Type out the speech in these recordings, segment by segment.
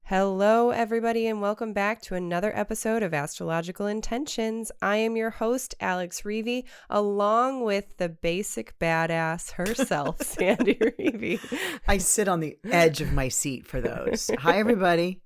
Hello, everybody, and welcome back to another episode of Astrological Intentions. I am your host, Alex Reevy, along with the basic badass herself, Sandy Reevy. I sit on the edge of my seat for those. Hi, everybody.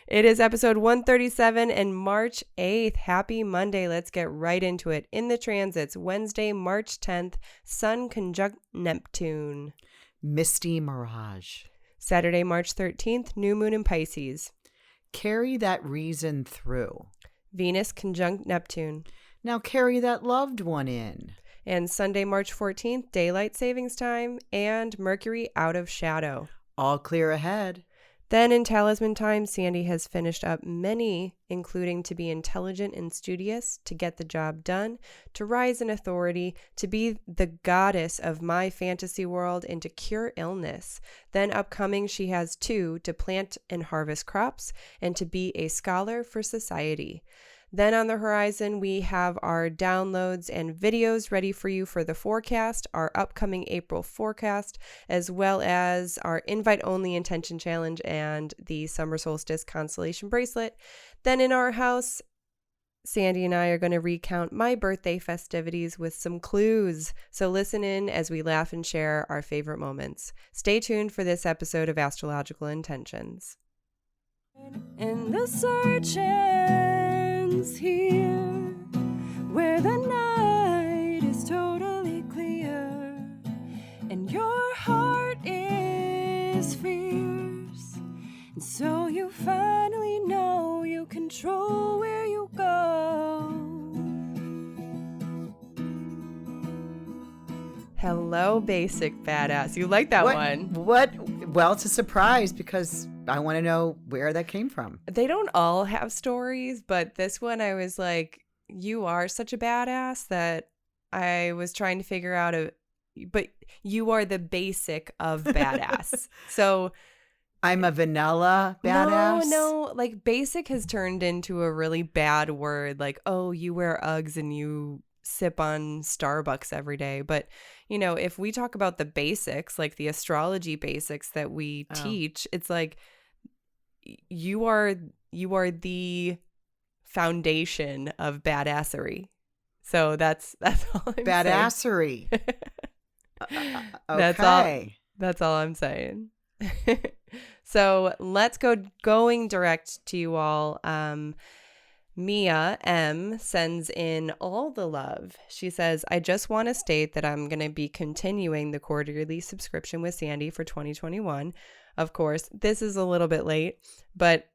It is episode 137 and March 8th. Happy Monday. Let's get right into it. In the transits, Wednesday, March 10th, Sun conjunct Neptune. Misty, Mirage. Saturday, March 13th, new moon in Pisces. Carry that reason through. Venus conjunct Neptune. Now carry that loved one in. And Sunday, March 14th, daylight savings time and Mercury out of shadow. All clear ahead. Then in Talisman time, Sandy has finished up many, including to be intelligent and studious, to get the job done, to rise in authority, to be the goddess of my fantasy world, and to cure illness. Then upcoming, she has two, to plant and harvest crops, and to be a scholar for society. Then on the horizon, we have our downloads and videos ready for you for the forecast, our upcoming April forecast, as well as our invite-only intention challenge and the summer solstice constellation bracelet. Then in our house, Sandy and I are going to recount my birthday festivities with some clues. So listen in as we laugh and share our favorite moments. Stay tuned for this episode of Astrological Intentions. In the search ends here, where the night is totally clear, and your heart is fierce, and so you finally know you control where you go. Hello, basic badass. You like that one? Well, it's a surprise because I want to know where that came from. They don't all have stories, but this one I was like, you are such a badass that I was trying to figure out but you are the basic of badass. So I'm a vanilla badass? No, like basic has turned into a really bad word. Like, oh, you wear Uggs and you sip on Starbucks every day. But, you know, if we talk about the basics, like the astrology basics that we teach, it's like you are the foundation of badassery. So that's all I'm Badassery. saying. That's all I'm saying. So let's going direct to you all. Mia M sends in all the love. She says, I just want to state that I'm going to be continuing the quarterly subscription with Sandy for 2021. Of course, this is a little bit late, but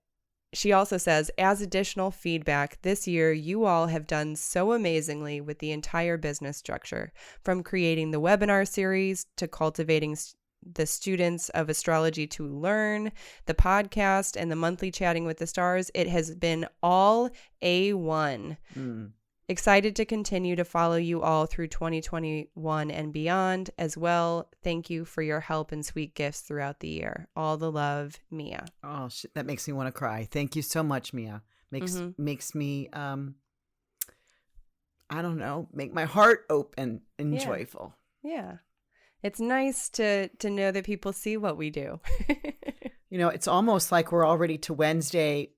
she also says, as additional feedback, this year you all have done so amazingly with the entire business structure, from creating the webinar series to cultivating the students of astrology to learn, the podcast, and the monthly chatting with the stars. It has been all A1. Excited to continue to follow you all through 2021 and beyond as well. Thank you for your help and sweet gifts throughout the year. All the love, Mia. Oh, shit, that makes me want to cry. Thank you so much, Mia. Makes me, I don't know, make my heart open and joyful. Yeah. It's nice to know that people see what we do. You know, it's almost like we're already to Wednesday,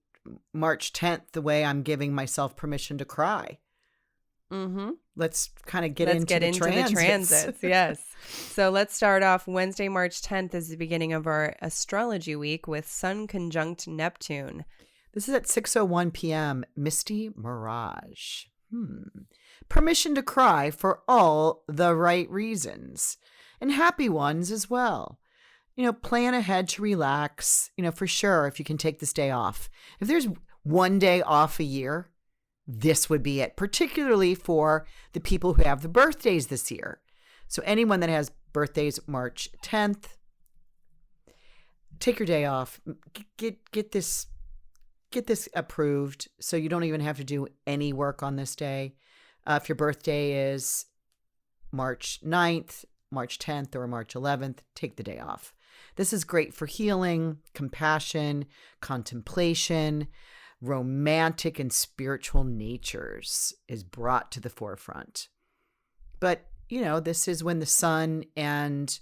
March 10th, the way I'm giving myself permission to cry. Mm-hmm. Let's kind of get into the transits. Yes. So let's start off. Wednesday, March 10th is the beginning of our astrology week with Sun conjunct Neptune. This is at 6:01 p.m. Misty, Mirage. Permission to cry for all the right reasons. And happy ones as well. You know, plan ahead to relax, you know, for sure, if you can take this day off. If there's one day off a year, this would be it, particularly for the people who have the birthdays this year. So anyone that has birthdays March 10th, take your day off. Get this approved so you don't even have to do any work on this day. If your birthday is March 9th, March 10th, or March 11th, take the day off. This is great for healing, compassion, contemplation, romantic and spiritual natures is brought to the forefront. But, you know, this is when the sun and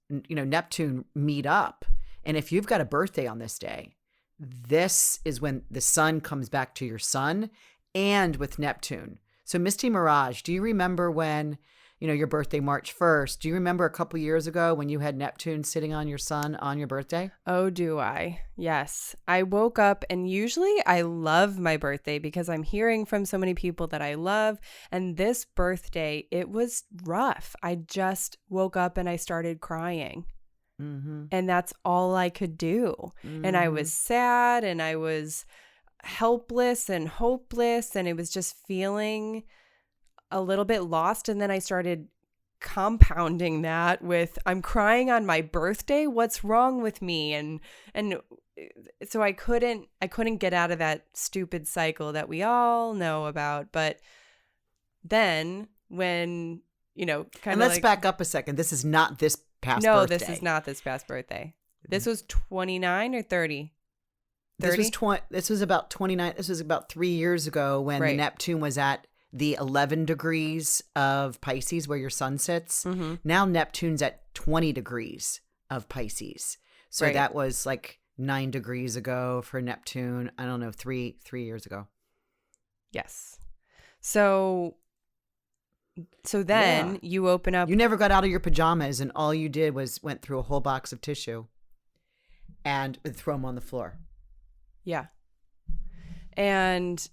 Neptune meet up. And if you've got a birthday on this day, this is when the sun comes back to your sun and with Neptune. So Misty Mirage, do you remember when, your birthday March 1st, do you remember a couple years ago when you had Neptune sitting on your sun on your birthday? Oh, do I? Yes. I woke up, and usually I love my birthday because I'm hearing from so many people that I love. And this birthday, it was rough. I just woke up and I started crying. Mm-hmm. And that's all I could do. Mm-hmm. And I was sad and I was helpless and hopeless. And it was just feeling a little bit lost. And then I started compounding that with, I'm crying on my birthday. What's wrong with me? And so I couldn't get out of that stupid cycle that we all know about. But then when, and let's back up a second. This is not this past birthday. No, this is not this past birthday. This was 29 or 30? 30? This was about 29. This was about 3 years ago when the Neptune was at the 11 degrees of Pisces where your sun sits. Mm-hmm. Now Neptune's at 20 degrees of Pisces. So that was like 9 degrees ago for Neptune. I don't know, 3 years ago. Yes. So then you open up. You never got out of your pajamas, and all you did was went through a whole box of tissue and throw them on the floor. Yeah. And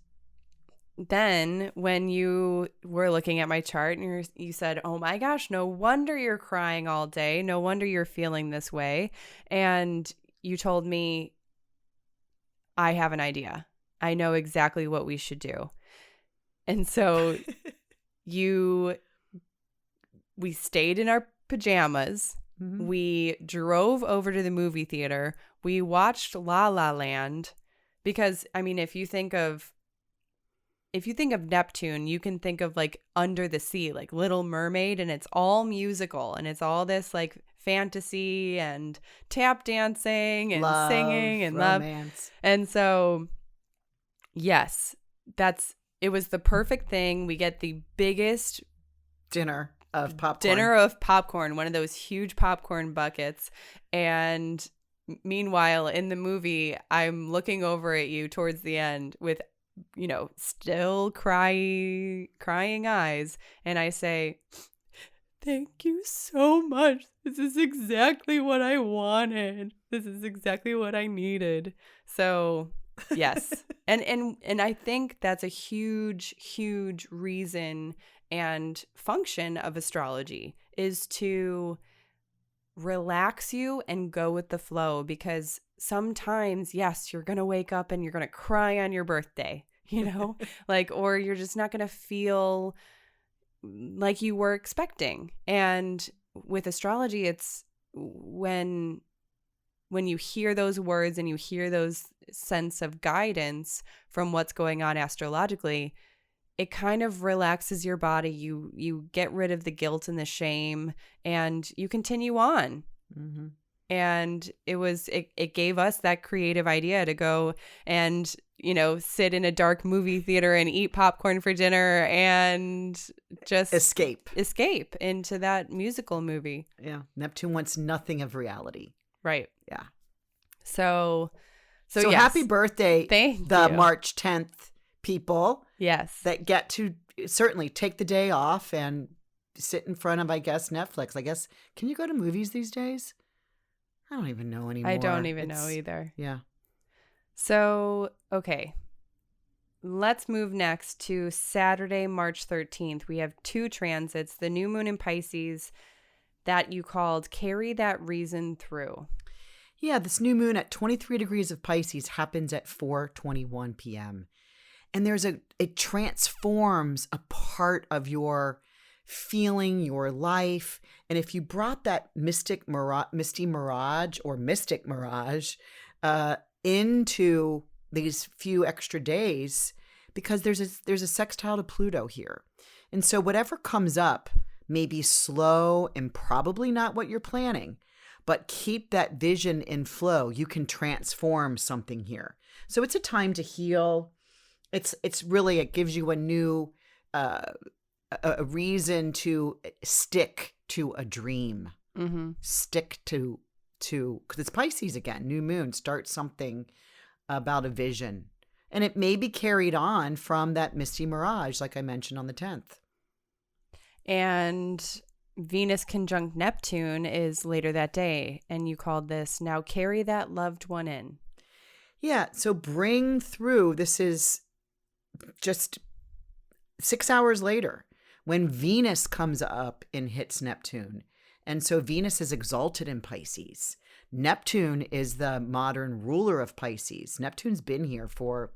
then when you were looking at my chart and you said, oh my gosh, no wonder you're crying all day. No wonder you're feeling this way. And you told me, I have an idea. I know exactly what we should do. And so we stayed in our pajamas. Mm-hmm. We drove over to the movie theater. We watched La La Land because, I mean, if you think of Neptune, you can think of like Under the Sea, like Little Mermaid, and it's all musical and it's all this like fantasy and tap dancing and love, singing and romance. Love. And so, yes, it was the perfect thing. We get the biggest dinner of popcorn, one of those huge popcorn buckets. And meanwhile, in the movie, I'm looking over at you towards the end with, still crying eyes. And I say, thank you so much. This is exactly what I wanted. This is exactly what I needed. So yes. And I think that's a huge, huge reason and function of astrology is to relax you and go with the flow, because sometimes, yes, you're going to wake up and you're going to cry on your birthday, or you're just not going to feel like you were expecting. And with astrology, it's when you hear those words and you hear those sense of guidance from what's going on astrologically, it kind of relaxes your body. You get rid of the guilt and the shame, and you continue on. Mm-hmm. And it gave us that creative idea to go and, sit in a dark movie theater and eat popcorn for dinner and just escape into that musical movie. Yeah. Neptune wants nothing of reality. Right. Yeah. So yes. Happy birthday, Thank the you. March 10th people. Yes. That get to certainly take the day off and sit in front of, I guess, Netflix. I guess, can you go to movies these days? I don't even know anymore. I don't even know either. Yeah. So, okay. Let's move next to Saturday, March 13th. We have 2 transits, the new moon in Pisces that you called Carry That Reason Through. Yeah, this new moon at 23 degrees of Pisces happens at 4:21 p.m. And it transforms a part of your feeling, your life. And if you brought that Misty Mirage into these few extra days, because there's a sextile to Pluto here. And so whatever comes up may be slow and probably not what you're planning, but keep that vision in flow. You can transform something here. So it's a time to heal. It's really, it gives you a new a reason to stick to a dream, stick to because it's Pisces again, new moon, start something about a vision. And it may be carried on from that Misty Mirage, like I mentioned on the 10th. And Venus conjunct Neptune is later that day. And you called this, now carry that loved one in. Yeah. So bring through, this is just 6 hours later when Venus comes up and hits Neptune. And so Venus is exalted in Pisces. Neptune is the modern ruler of Pisces. Neptune's been here for,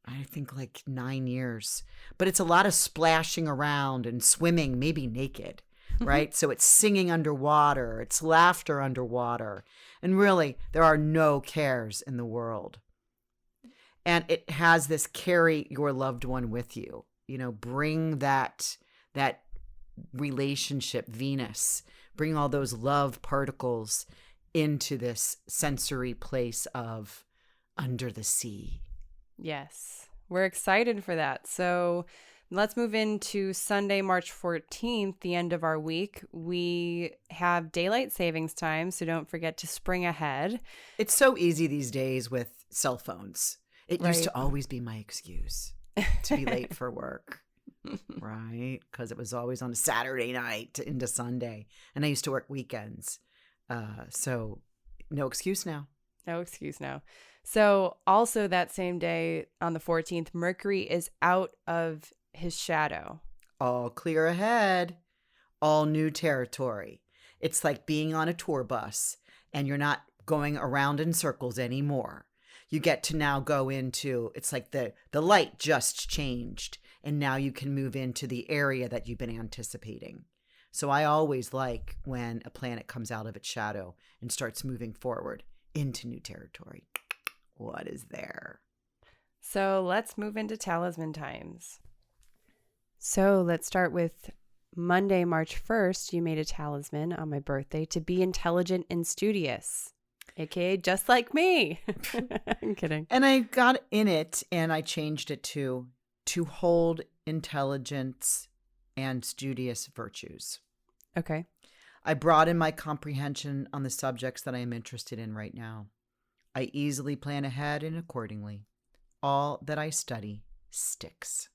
I think, like 9 years. But it's a lot of splashing around and swimming, maybe naked, right? So it's singing underwater. It's laughter underwater. And really, there are no cares in the world. And it has this carry your loved one with you. Bring that relationship, Venus, bring all those love particles into this sensory place of under the sea. Yes, we're excited for that. So let's move into Sunday, March 14th, the end of our week. We have daylight savings time, so don't forget to spring ahead. It's so easy these days with cell phones. It used to Right. always be my excuse to be late for work. Right? Because it was always on a Saturday night into Sunday. And I used to work weekends. So no excuse now. No excuse now. So also that same day on the 14th, Mercury is out of his shadow. All clear ahead. All new territory. It's like being on a tour bus and you're not going around in circles anymore. You get to now go into, it's like the light just changed. And now you can move into the area that you've been anticipating. So I always like when a planet comes out of its shadow and starts moving forward into new territory. What is there? So let's move into Talisman times. So let's start with Monday, March 1st. You made a talisman on my birthday to be intelligent and studious, aka just like me. I'm kidding. And I got in it and I changed it to hold intelligence and studious virtues. Okay. I broaden my comprehension on the subjects that I am interested in right now. I easily plan ahead and accordingly. All that I study sticks.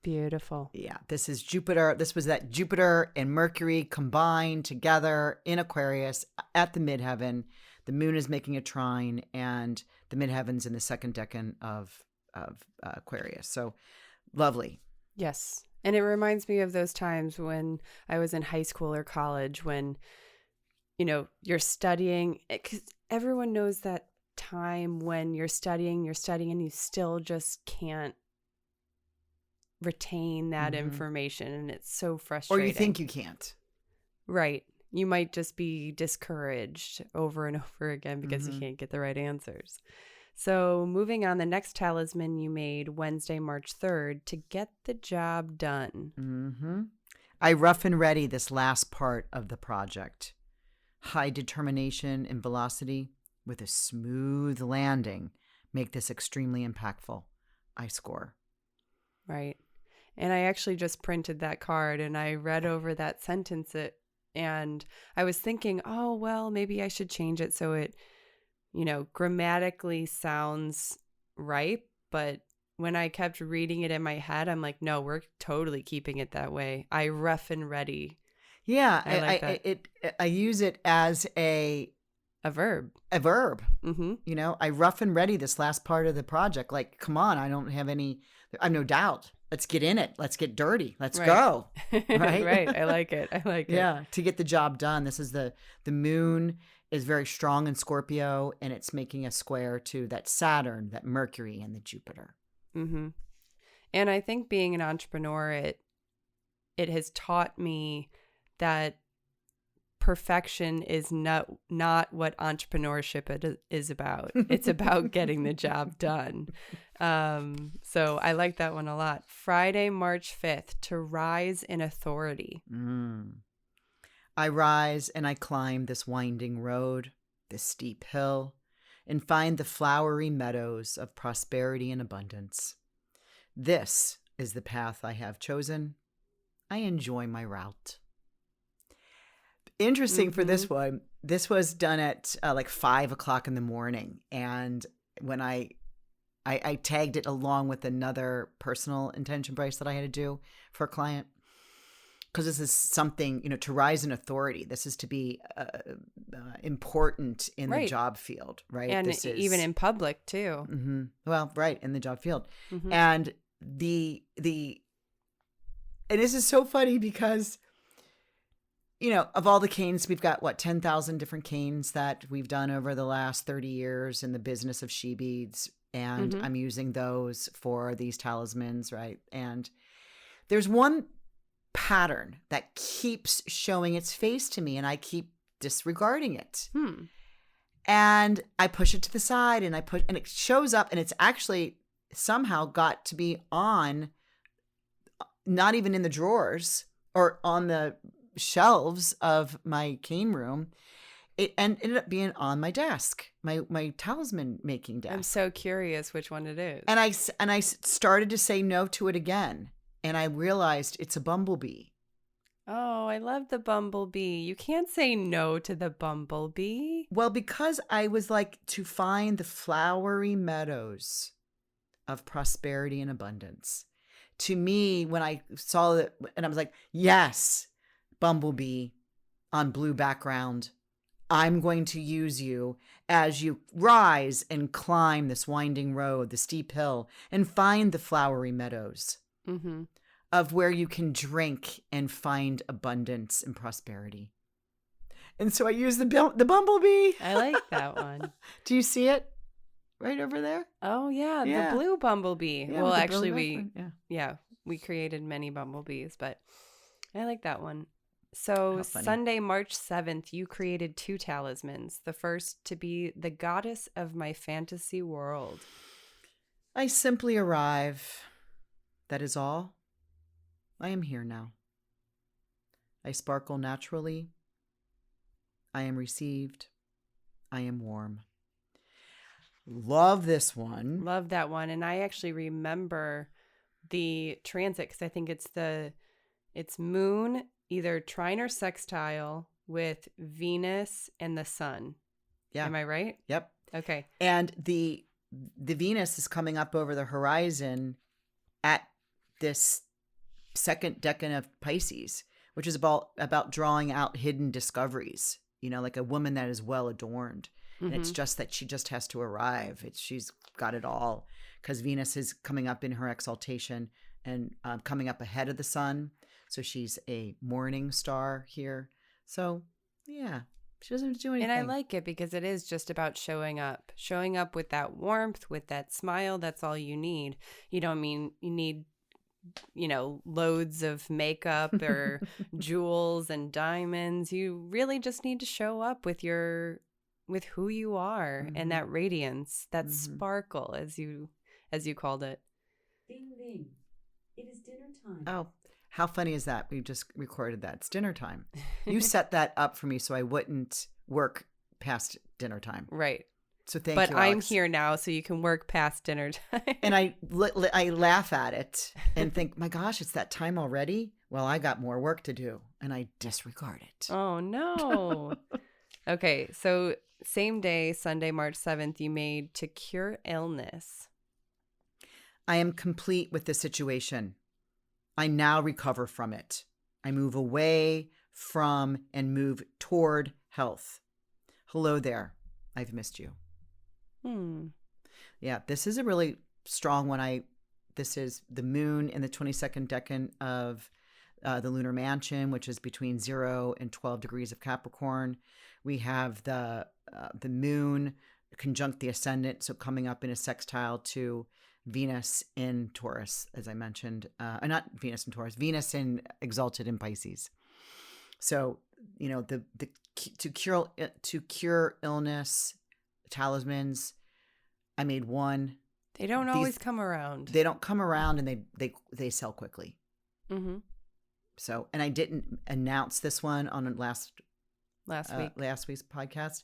Beautiful. Yeah, this is Jupiter. This was that Jupiter and Mercury combined together in Aquarius at the midheaven. The moon is making a trine and the midheaven's in the second decan of Aquarius. So lovely. Yes. And it reminds me of those times when I was in high school or college when, you're studying. 'Cause everyone knows that time when you're studying and you still just can't retain that information. And it's so frustrating. Or you think you can't. Right. You might just be discouraged over and over again because you can't get the right answers. So moving on, the next talisman you made Wednesday, March 3rd, to get the job done. I rough and ready this last part of the project. High determination and velocity with a smooth landing make this extremely impactful. I score. Right. And I actually just printed that card and I read over that sentence and I was thinking, oh, well, maybe I should change it so it, grammatically sounds right. But when I kept reading it in my head, I'm like, no, we're totally keeping it that way. I rough and ready. Yeah, I like that. I use it as a verb. A verb. Mm-hmm. I rough and ready this last part of the project. Like, come on, I have no doubt. Let's get in it. Let's get dirty. Let's go. Right? Right. I like it. Yeah, to get the job done. This is the moon is very strong in Scorpio, and it's making a square to that Saturn, that Mercury, and the Jupiter. Mm-hmm. And I think being an entrepreneur, it has taught me that perfection is not what entrepreneurship is about. It's about getting the job done. So I like that one a lot. Friday, March 5th, to rise in authority. I rise and I climb this winding road, this steep hill, and find the flowery meadows of prosperity and abundance. This is the path I have chosen. I enjoy my route. interesting for this one. This was done at like 5:00 in the morning. And when I tagged it along with another personal intention bracelet I had to do for a client. Because this is something, to rise in authority. This is to be important in the job field, right? And this is, even in public too. Mm-hmm. Well, right, in the job field. Mm-hmm. And and this is so funny because, of all the canes, we've got 10,000 different canes that we've done over the last 30 years in the business of she beads. And I'm using those for these talismans, right? And there's one pattern that keeps showing its face to me, and I keep disregarding it. And I push it to the side, and and it shows up, and it's actually somehow got to be on, not even in the drawers or on the shelves of my cane room. It ended up being on my desk, my talisman making desk. I'm so curious which one it is. And I started to say no to it again. And I realized it's a bumblebee. Oh, I love the bumblebee. You can't say no to the bumblebee. Well, because I was like, to find the flowery meadows of prosperity and abundance. To me, when I saw it, and I was like, yes, bumblebee on blue background. I'm going to use you as you rise and climb this winding road, the steep hill, and find the flowery meadows. Of where you can drink and find abundance and prosperity. And so I use the bumblebee. I like that one. Do you see it right over there? Oh, yeah. The blue bumblebee. Yeah, well, actually, we created many bumblebees, but I like that one. So Sunday, March 7th, you created 2 talismans. The first to be the goddess of my fantasy world. I simply arrive. That is all. I am here now. I sparkle naturally. I am received. I am warm. Love this one. Love that one. And I actually remember the transit because I think it's moon, either trine or sextile with Venus and the sun. Yeah. Am I right? Yep. Okay. And the Venus is coming up over the horizon at this second decan of Pisces, which is about drawing out hidden discoveries, like a woman that is well adorned. And it's just that she just has to arrive. She's got it all because Venus is coming up in her exaltation and coming up ahead of the sun. So she's a morning star here. So yeah, she doesn't have to do anything. And I like it because it is just about showing up with that warmth, with that smile. That's all you need. You don't mean you need, loads of makeup or jewels and diamonds. You really just need to show up with who you are and that radiance, that sparkle, as you called it. Ding ding. It is dinner time. Oh, how funny is that? We just recorded that. It's dinner time. You set that up for me so I wouldn't work past dinner time. Right. So thank but you, I'm Alex. here now, so you can work past dinner time. And I laugh at it and think, my gosh, it's that time already? Well, I got more work to do. And I disregard it. Oh, no. Okay, so same day, Sunday, March 7th, you made to cure illness. I am complete with the situation. I now recover from it. I move away from and move toward health. Hello there. I've missed you. Yeah, this is a really strong one. This is the moon in the 22nd decan of the lunar mansion, which is between 0 and 12 degrees of Capricorn. We have the moon conjunct the ascendant, so coming up in a sextile to Venus in Taurus, as I mentioned. Not Venus in Taurus, Venus in exalted in Pisces. So, to cure illness, talismans, I made one. They don't always come around. They don't come around, and they sell quickly. So, and I didn't announce this one on last week's podcast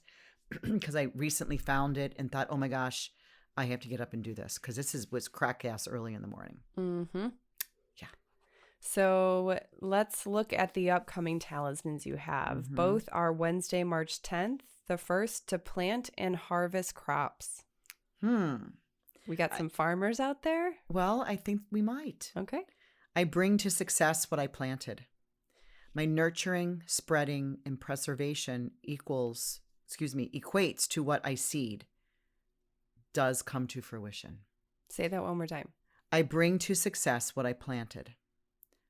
because I recently found it and thought, oh my gosh, I have to get up and do this because was crack ass early in the morning. Yeah. So let's look at the upcoming talismans you have. Mhm. Both are Wednesday, March 10th. The first, to plant and harvest crops. We got some farmers out there. Well, I think we might. Okay. I bring to success what I planted. My nurturing, spreading, and preservation equates to what I seed does come to fruition. Say that one more time. I bring to success what I planted.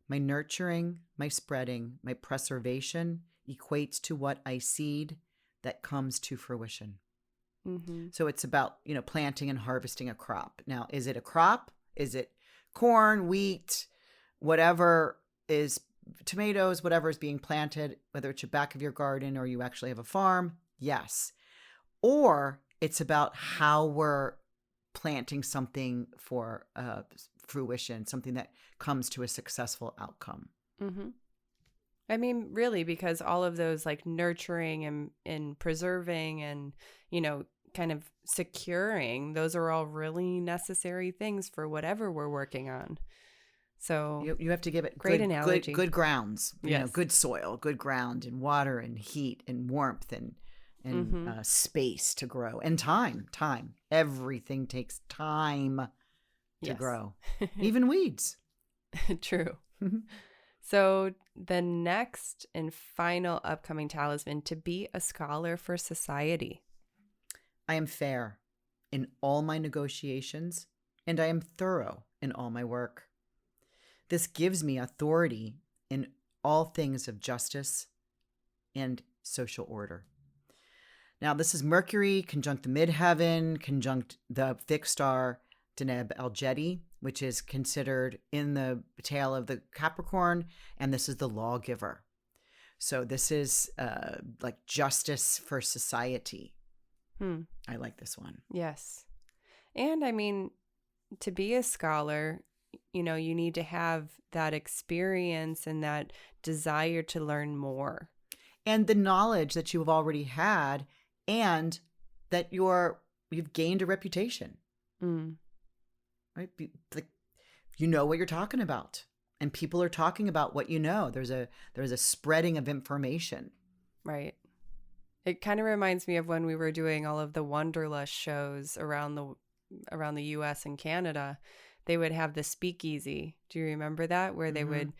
My nurturing, my spreading, my preservation equates to what I seed that comes to fruition. Mm-hmm. So it's about, planting and harvesting a crop. Now, is it a crop? Is it corn, wheat, whatever is tomatoes, whatever is being planted, whether it's your back of your garden or you actually have a farm? Yes. Or it's about how we're planting something for fruition, something that comes to a successful outcome. Mm-hmm. I mean, really, because all of those like nurturing and preserving and, kind of securing, those are all really necessary things for whatever we're working on. So you have to give it great analogy. Good grounds, yes. Good soil, good ground, and water and heat and warmth and space to grow, and time. Everything takes time to grow, even weeds. True. So the next and final upcoming talisman, to be a scholar for society. I am fair in all my negotiations, and I am thorough in all my work. This gives me authority in all things of justice and social order. Now, this is Mercury conjunct the midheaven, conjunct the fixed star Deneb Algedi, which is considered in the tail of the Capricorn, and this is the lawgiver. So this is like justice for society. I like this one. Yes. And I mean, to be a scholar, you need to have that experience and that desire to learn more. And the knowledge that you have already had, and that you've gained a reputation. Right? Like, you know what you're talking about, and people are talking about what you know. There's a spreading of information. Right. It kind of reminds me of when we were doing all of the Wanderlust shows around the US and Canada. They would have the speakeasy. Do you remember that? Where they would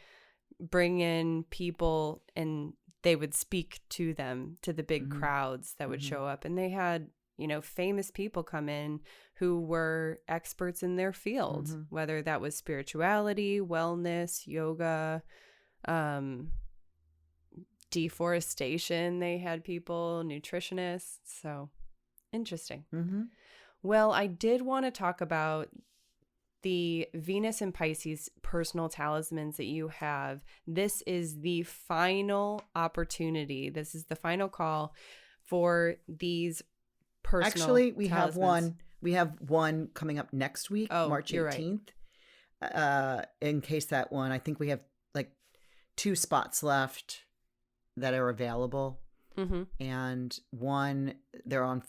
bring in people and they would speak to them, to the big crowds that would show up. And they had, famous people come in who were experts in their field, whether that was spirituality, wellness, yoga, deforestation. They had people, nutritionists. So interesting. Well, I did want to talk about the Venus and Pisces personal talismans that you have. This is the final opportunity. This is the final call for these personal Actually, we talismans. have one. We have one coming up next week, March 18th. Right. In case that one, I think we have like 2 spots left that are available. And one, they're on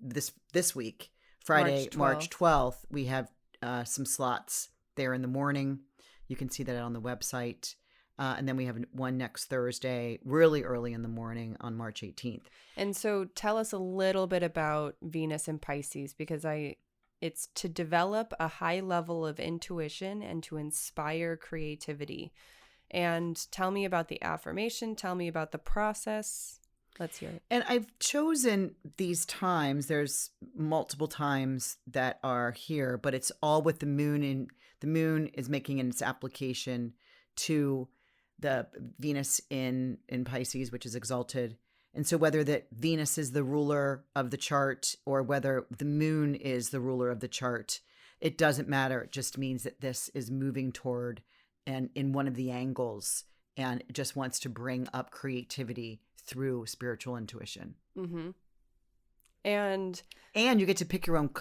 this week, Friday, March 12th. We have some slots there in the morning. You can see that on the website. And then we have one next Thursday, really early in the morning on March 18th. And so tell us a little bit about Venus and Pisces, because it's to develop a high level of intuition and to inspire creativity. And tell me about the affirmation. Tell me about the process. Let's hear it. And I've chosen these times. There's multiple times that are here, but it's all with the moon. And the moon is making its application to the Venus in Pisces, which is exalted. And so whether that Venus is the ruler of the chart or whether the moon is the ruler of the chart, it doesn't matter. It just means that this is moving toward and in one of the angles, and it just wants to bring up creativity through spiritual intuition. And you get to pick your own.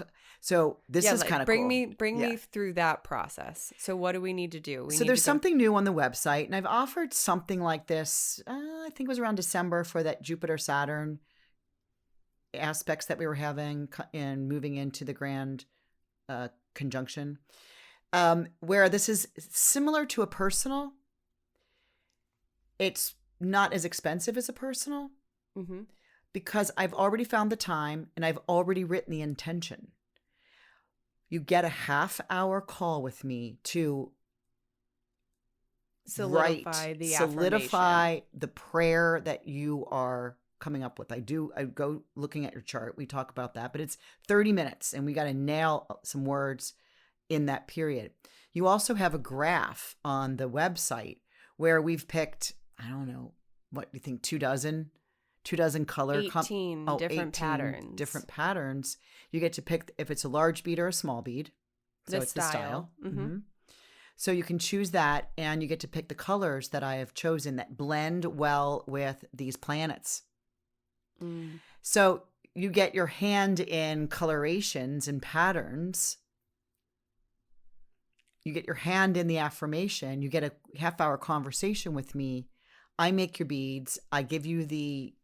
So this is kind of cool. Bring me through that process. So what do we need to do? There's something new on the website, and I've offered something like this. I think it was around December for that Jupiter-Saturn aspects that we were having and moving into the grand conjunction. Where this is similar to a personal, it's not as expensive as a personal because I've already found the time and I've already written the intention. You get a half-hour call with me to solidify the solidify the prayer that you are coming up with. I go looking at your chart. We talk about that, but it's 30 minutes and we got to nail some words in that period. You also have a graph on the website where we've picked, I don't know, what do you think, 2 dozen color 18 different patterns. Different patterns. You get to pick if it's a large bead or a small bead. So it's the style. So you can choose that, and you get to pick the colors that I have chosen that blend well with these planets. So you get your hand in colorations and patterns. You get your hand in the affirmation. You get a half-hour conversation with me. I make your beads. I give you the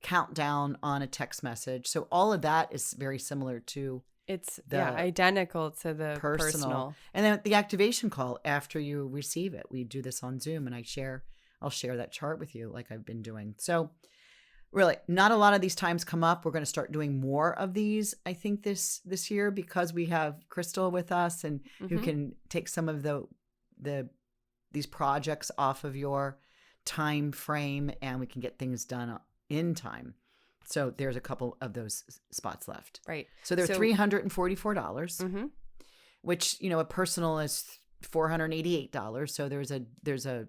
countdown on a text message. So all of that is very similar to it's identical to the personal. And then the activation call after you receive it. We do this on Zoom, and I'll share that chart with you like I've been doing. So really, not a lot of these times come up. We're going to start doing more of these, I think, this year because we have Crystal with us and who can take some of these projects off of your time frame, and we can get things done in time. So there's a couple of those spots left. Right. So they're $344, which, a personal is $488. So there's a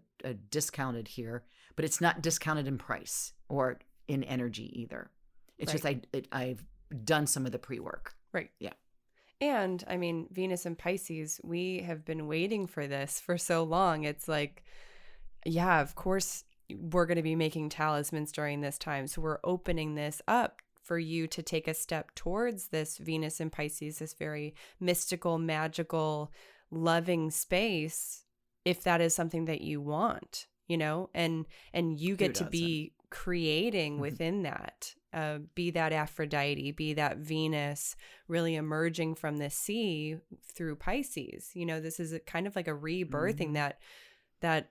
discounted here, but it's not discounted in price or in energy either. It's just I've done some of the pre-work. Right. Yeah. And I mean, Venus and Pisces, we have been waiting for this for so long. It's like, yeah, of course we're going to be making talismans during this time. So we're opening this up for you to take a step towards this Venus and Pisces, this very mystical, magical, loving space, if that is something that you want, and you get to be creating within that, be that Aphrodite, be that Venus really emerging from the sea through Pisces. This is kind of like a rebirthing that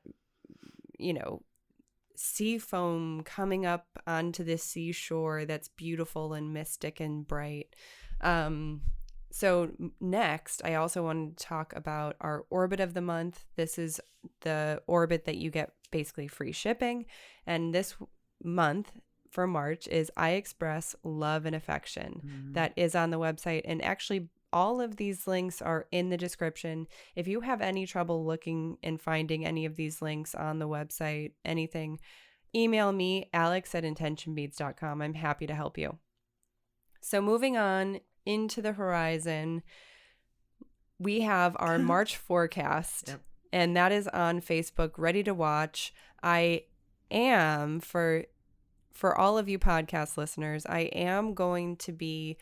sea foam coming up onto this seashore that's beautiful and mystic and bright. So next, I also want to talk about our orbit of the month. This is the orbit that you get basically free shipping. And this month for March is I Express Love and Affection. That is on the website. And actually, all of these links are in the description. If you have any trouble looking and finding any of these links on the website, anything, email me, alex@intentionbeads.com. I'm happy to help you. So moving on into the horizon, we have our March forecast, and that is on Facebook, ready to watch. I am, for all of you podcast listeners, I am going to be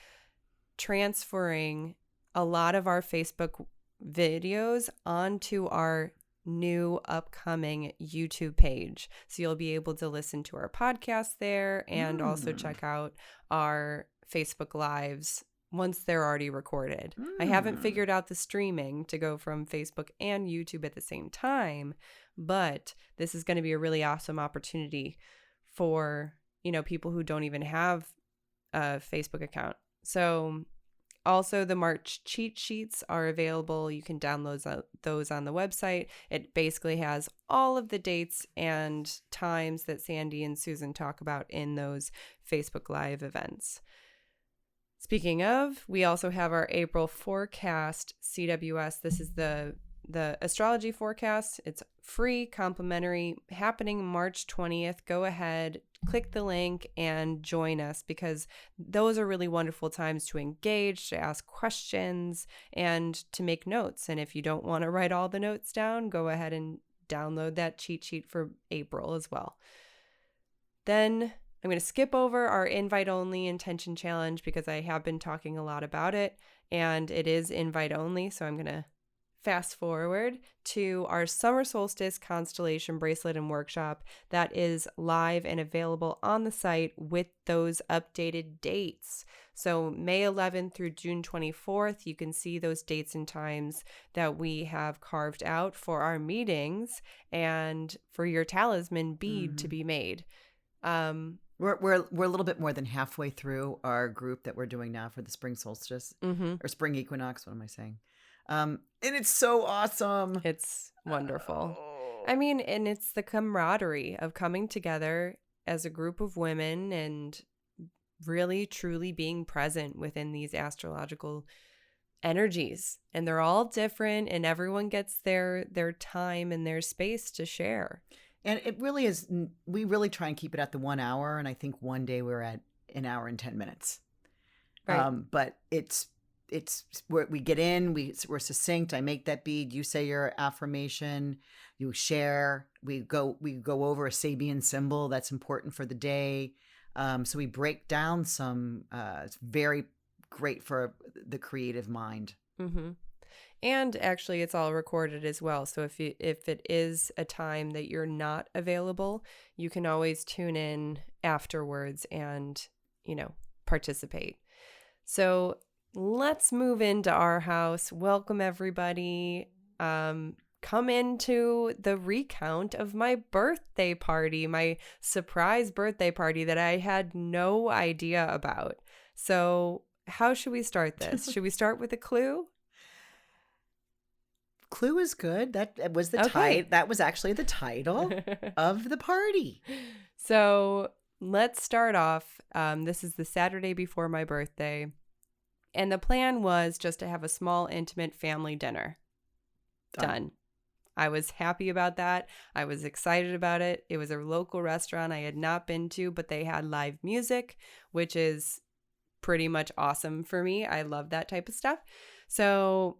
transferring a lot of our Facebook videos onto our new upcoming YouTube page. So you'll be able to listen to our podcast there and also check out our Facebook Lives once they're already recorded. I haven't figured out the streaming to go from Facebook and YouTube at the same time, but this is going to be a really awesome opportunity for, people who don't even have a Facebook account. So also, the March cheat sheets are available. You can download those on the website. It basically has all of the dates and times that Sandy and Susan talk about in those Facebook Live events. Speaking of, we also have our April forecast CWS. This is the astrology forecast. It's free, complimentary, happening March 20th. Go ahead, click the link and join us because those are really wonderful times to engage, to ask questions, and to make notes. And if you don't want to write all the notes down, go ahead and download that cheat sheet for April as well. Then I'm going to skip over our invite-only intention challenge because I have been talking a lot about it, and it is invite-only, so I'm going to fast forward to our summer solstice constellation bracelet and workshop that is live and available on the site with those updated dates. So May 11th through June 24th, you can see those dates and times that we have carved out for our meetings and for your talisman bead to be made. We're a little bit more than halfway through our group that we're doing now for the spring solstice or spring equinox. What am I saying? And it's so awesome. It's wonderful. Oh. I mean, and it's the camaraderie of coming together as a group of women and really, truly being present within these astrological energies. And they're all different, and everyone gets their time and their space to share. And it really is, we really try and keep it at the 1 hour. And I think one day we're at an hour and 10 minutes. Right. But it's we get in, we're succinct. I make that bead. You say your affirmation, you share, we go over a Sabian symbol that's important for the day. So we break down some, it's very great for the creative mind. Mm-hmm. And actually, it's all recorded as well. So if it is a time that you're not available, you can always tune in afterwards and, participate. So let's move into our house. Welcome, everybody. Come into the recount of my birthday party, my surprise birthday party that I had no idea about. So how should we start this? Should we start with a clue? Clue is good. That was the Okay. That was actually the title of the party. So let's start off. This is the Saturday before my birthday. And the plan was just to have a small, intimate family dinner. Done. I was happy about that. I was excited about it. It was a local restaurant I had not been to, but they had live music, which is pretty much awesome for me. I love that type of stuff. So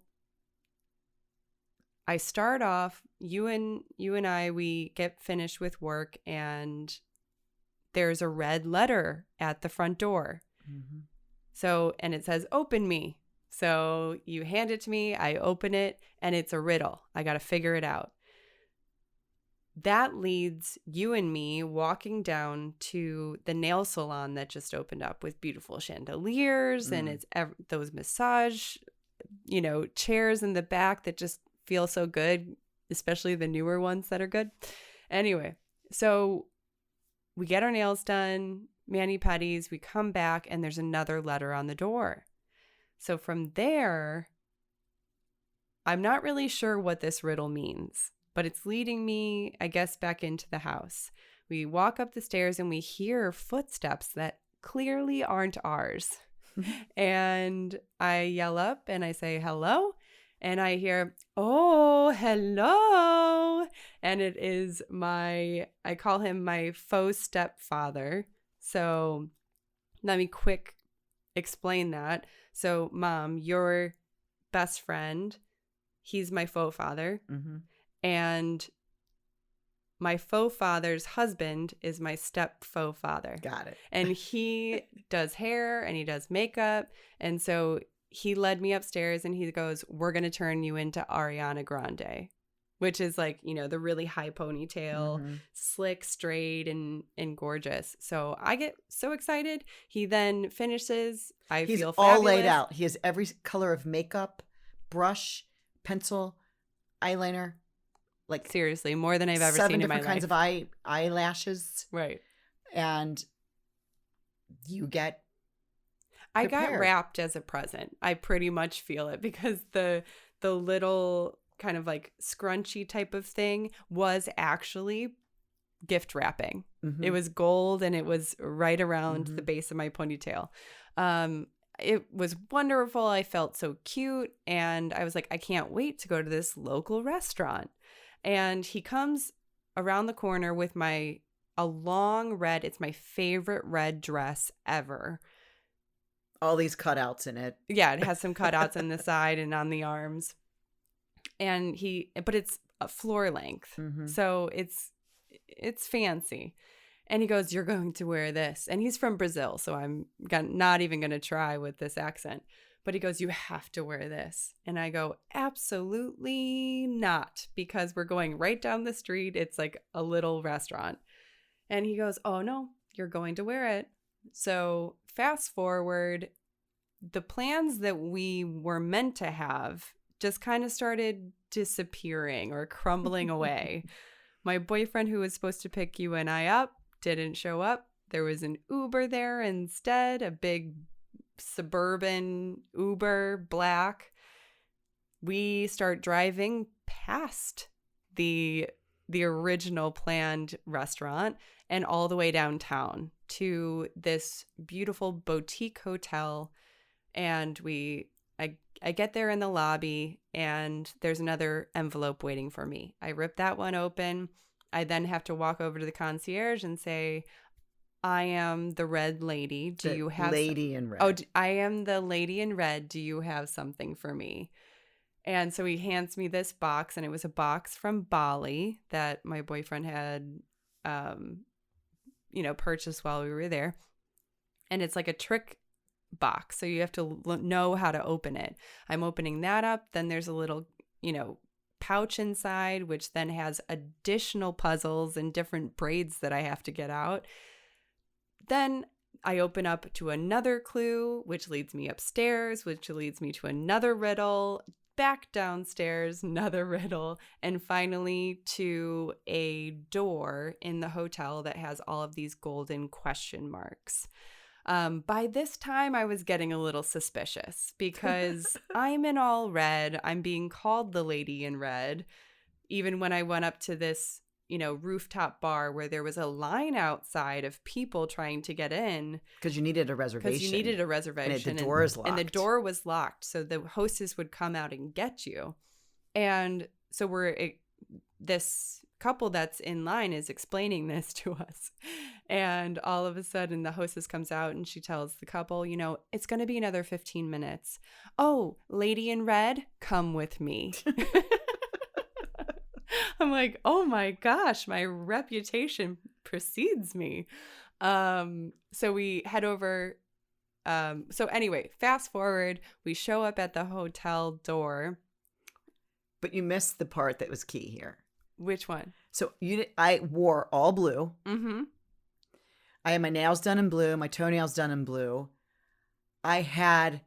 I start off, you and I, we get finished with work, and there's a red letter at the front door. Mm-hmm. So, and it says, "Open me." So you hand it to me, I open it, and it's a riddle. I got to figure it out. That leads you and me walking down to the nail salon that just opened up with beautiful chandeliers, and it's those massage, chairs in the back that just feel so good, especially the newer ones that are good. Anyway, so we get our nails done, mani-pedis, we come back, and there's another letter on the door. So from there, I'm not really sure what this riddle means, but it's leading me, I guess, back into the house. We walk up the stairs and we hear footsteps that clearly aren't ours. And I yell up and I say, "Hello?" And I hear, "Oh, hello." And it is I call him my faux stepfather. So let me quick explain that. So Mom, your best friend, he's my faux father. Mm-hmm. And my faux father's husband is my step faux father. Got it. And he does hair and he does makeup. And so he led me upstairs and he goes, "We're going to turn you into Ariana Grande," which is like, the really high ponytail, slick, straight, and gorgeous. So I get so excited. He then finishes. He's feel all fabulous. laid out. He has every color of makeup, brush, pencil, eyeliner. Like seriously, more than I've ever 7 seen in my different kinds life. of eyelashes. Right. And you get I got prepared. wrapped as a present. I pretty much feel it because the little kind of like scrunchy type of thing was actually gift wrapping. Mm-hmm. It was gold and it was right around the base of my ponytail. It was wonderful. I felt so cute. And I was like, I can't wait to go to this local restaurant. And he comes around the corner with a long red, it's my favorite red dress ever. all these cutouts in it. Yeah, it has some cutouts on the side and on the arms. And but it's a floor length. Mm-hmm. So it's fancy. And he goes, "You're going to wear this." And he's from Brazil, so I'm not even going to try with this accent. But he goes, you have to wear this. And I go, absolutely not, because we're going right down the street. It's like a little restaurant. And he goes, oh no, you're going to wear it. So fast forward, the plans that we were meant to have just kind of started disappearing or crumbling away. My boyfriend, who was supposed to pick you and I up, didn't show up. There was an Uber there instead, a big suburban Uber, black. We start driving past the original planned restaurant and all the way downtown to this beautiful boutique hotel. And I get there in the lobby and there's another envelope waiting for me. I rip that one open. I then have to walk over to the concierge and say, I am the red lady. Do you have lady in red? Oh, I am the lady in red. Do you have something for me? And so he hands me this box, and it was a box from Bali that my boyfriend had, purchased while we were there. And it's like a trick box, so you have to know how to open it. I'm opening that up. Then there's a little, pouch inside, which then has additional puzzles and different braids that I have to get out. Then I open up to another clue, which leads me upstairs, which leads me to another riddle, back downstairs, another riddle, and finally to a door in the hotel that has all of these golden question marks. By this time, I was getting a little suspicious because I'm in all red. I'm being called the lady in red. Even when I went up to this rooftop bar where there was a line outside of people trying to get in. Because you needed a reservation. And the door is locked. And the door was locked. So the hostess would come out and get you. And so this couple that's in line is explaining this to us. And all of a sudden the hostess comes out and she tells the couple, it's going to be another 15 minutes. Oh, lady in red, come with me. I'm like, oh my gosh, my reputation precedes me. So we head over. So anyway, fast forward, we show up at the hotel door. But you missed the part that was key here. Which one? So I wore all blue. Mm-hmm. I had my nails done in blue, my toenails done in blue. I had...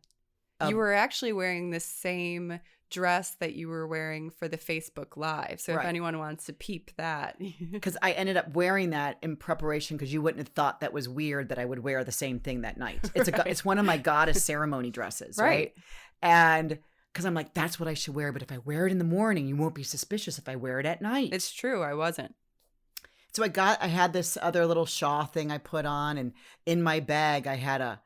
You were actually wearing the same dress that you were wearing for the Facebook Live. So right. If anyone wants to peep that. Because I ended up wearing that in preparation because you wouldn't have thought that was weird that I would wear the same thing that night. It's right. It's one of my goddess ceremony dresses, right? And because I'm like, that's what I should wear. But if I wear it in the morning, you won't be suspicious if I wear it at night. It's true. I wasn't. So I had this other little shawl thing I put on, and in my bag I had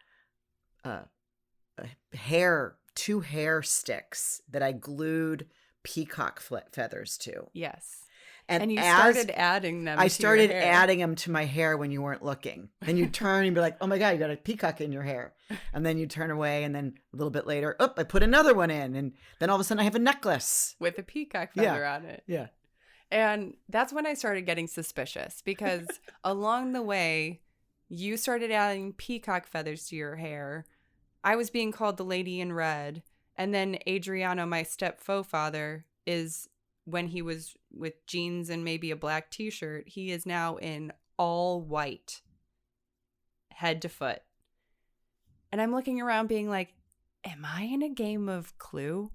two hair sticks that I glued peacock feathers to. Yes. And you started adding them. I started adding them to my hair when you weren't looking. Then you turn and be like, oh my God, you got a peacock in your hair. And then you turn away, and then a little bit later, I put another one in. And then all of a sudden I have a necklace. With a peacock feather on it. Yeah. And that's when I started getting suspicious because along the way, you started adding peacock feathers to your hair. I was being called the lady in red. And then Adriano, my step-father, is when he was with jeans and maybe a black t-shirt, he is now in all white, head to foot. And I'm looking around being like, am I in a game of Clue?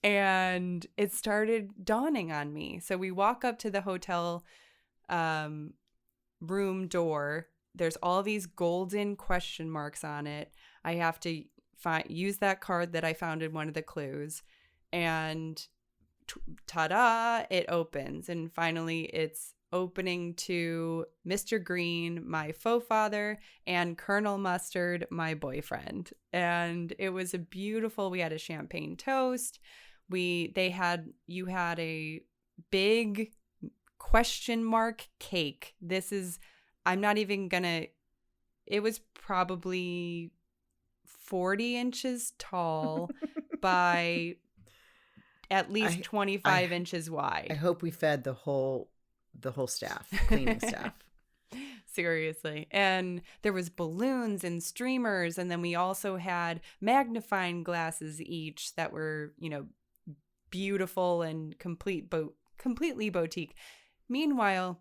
And it started dawning on me. So we walk up to the hotel room door. There's all these golden question marks on it. I have to use that card that I found in one of the clues. And ta-da, it opens. And finally, it's opening to Mr. Green, my faux father, and Colonel Mustard, my boyfriend. And it was we had a champagne toast. You had a big question mark cake. I'm not even gonna, it was probably 40 inches tall by at least 25 inches wide. I hope we fed the whole staff, cleaning staff. Seriously. And there was balloons and streamers. And then we also had magnifying glasses each that were, beautiful and completely boutique. Meanwhile,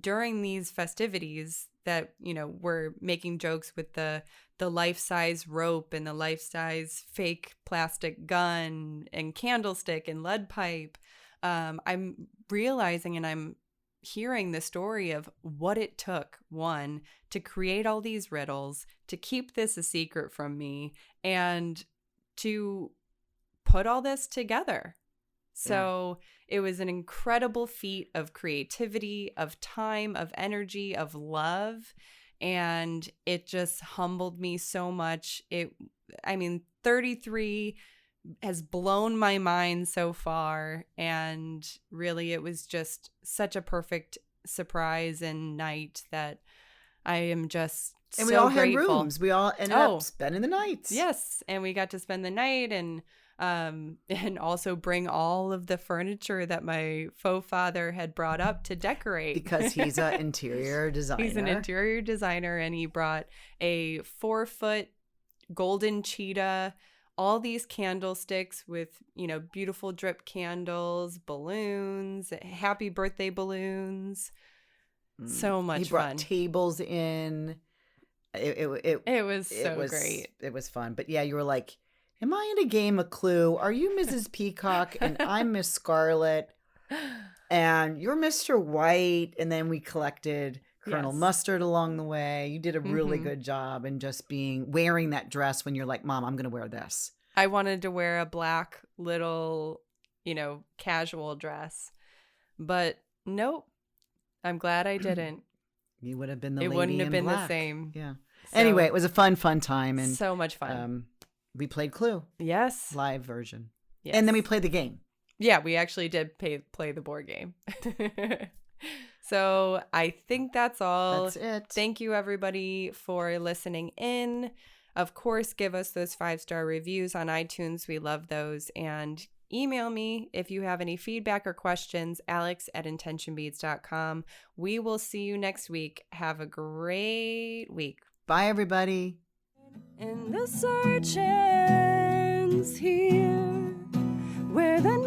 during these festivities that, we're making jokes with the life-size rope and the life-size fake plastic gun and candlestick and lead pipe. I'm realizing and I'm hearing the story of what it took, one, to create all these riddles, to keep this a secret from me, and to put all this together. So it was an incredible feat of creativity, of time, of energy, of love. And it just humbled me so much. 33 has blown my mind so far. And really, it was just such a perfect surprise and night that I am just and so we all grateful. had rooms. We all ended up spending the nights. Yes. And we got to spend the night and also bring all of the furniture that my faux father had brought up to decorate. Because he's an interior designer. He's an interior designer, and he brought a 4-foot golden cheetah, all these candlesticks with, beautiful drip candles, balloons, happy birthday balloons. So much fun. He brought tables in. It was great. It was fun. But yeah, you were like, am I in a game of Clue? Are you Mrs. Peacock and I'm Miss Scarlet and you're Mr. White? And then we collected Colonel Mustard along the way. You did a really good job in just wearing that dress when you're like, Mom, I'm going to wear this. I wanted to wear a black little, casual dress, but nope. I'm glad I didn't. You would have been the lady in black. It wouldn't have been black. the same. Yeah. So, anyway, it was a fun time. And so much fun. We played Clue. Yes. Live version. Yes. And then we played the game. Yeah, we actually did play the board game. So I think that's all. That's it. Thank you, everybody, for listening in. Of course, give us those 5-star reviews on iTunes. We love those. And email me if you have any feedback or questions, alex@intentionbeads.com. We will see you next week. Have a great week. Bye, everybody. And the search ends here, where the